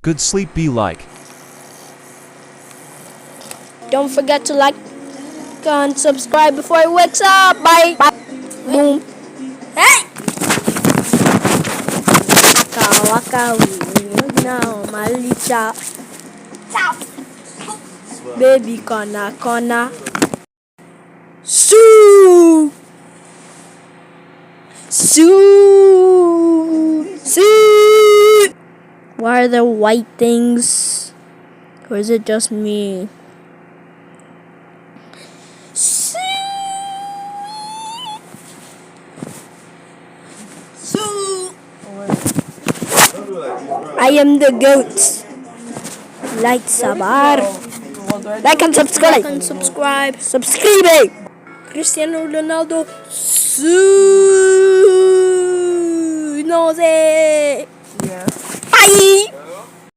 Good sleep be like. Don't forget to like and subscribe before it wakes up. Bye. Boom. Hey! Waka waka now, Malicha. Baby corner. Sue. Why are there white things? Or is it just me? I am the goat. Like Sabar. Like and subscribe. Subscribe. Cristiano Ronaldo. No sé. Bye.